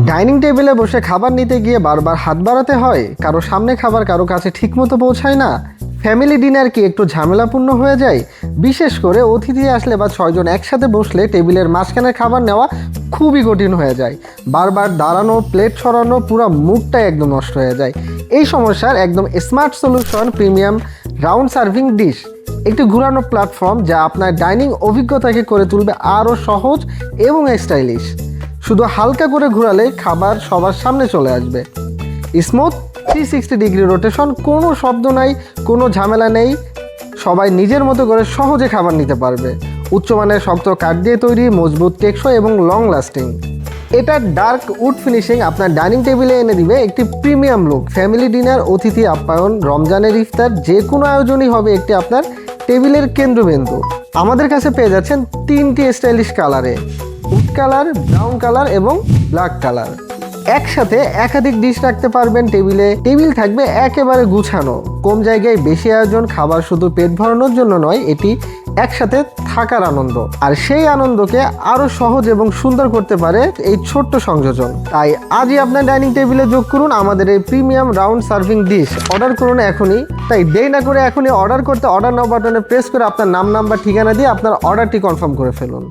Dining টেবিলে বসে খাবার নিতে গিয়ে বারবার হাত বাড়াতে হয়, কারো সামনে খাবার কারো কাছে ঠিকমতো পৌঁছায় না। ফ্যামিলি ডিনার কি একটু ঝামেলাপূর্ণ হয়ে যায়? বিশেষ করে অতিথি আসলে বা 6 জন একসাথে বসলে টেবিলের মাঝখানে খাবার নেওয়া খুবই কঠিন হয়ে যায়। বারবার দাঁড়ানো, প্লেট সরানো, পুরো মুডটাই একদম নষ্ট হয়ে যায়। এই সমস্যার একদম smart solution premium round serving dish, একটি ঘুরানো প্ল্যাটফর্ম যা আপনার ডাইনিং অভিজ্ঞতাকে করে তুলবে আরও সহজ এবং স্টাইলিশ। শুধু হালকা করে ঘোরালে খাবার সবার সামনে চলে আসবে। স্মুথ 360 ডিগ্রি রোটেশন, কোনো শব্দ নাই, কোনো ঝামেলা নেই, সবাই নিজের মতো করে সহজে খাবার নিতে পারবে। উচ্চমানের শক্ত কাঠ দিয়ে তৈরি, মজবুত, টেকসই এবং লং লাস্টিং। এটা ডার্ক উড ফিনিশিং আপনার ডাইনিং টেবিলে এনে দিবে একটি প্রিমিয়াম লুক। ফ্যামিলি ডিনার, অতিথি আপ্যায়ন, রমজানের ইফতার, যে কোনো আয়োজনই হবে একটি আপনার টেবিলের কেন্দ্রবিন্দু। আমাদের কাছে পেয়ে যাচ্ছেন 3টি স্টাইলিশ কালারে, উড কালার, ব্রাউন কালার এবং ব্ল্যাক কালার। একসাথে একাধিক ডিশ রাখতে পারবেন টেবিলে। টেবিল থাকবে একেবারে গুছানো, কম জায়গায় বেশি আয়োজন। খাবার শুধু পেট ভরানোর জন্য নয়, এটি একসাথে থাকার আনন্দ। আর সেই আনন্দকে আরও সহজ এবং সুন্দর করতে পারে এই ছোট্ট সংযোজন। তাই আজই আপনার ডাইনিং টেবিলে যোগ করুন আমাদের এই premium round serving dish. Order করুন এখনই। তাই দেরি না করে এখনই অর্ডার করতে অর্ডার নাও বাটনে প্রেস করে আপনার নাম, নাম্বার, ঠিকানা দিয়ে আপনার অর্ডারটি কনফার্ম করে ফেলুন।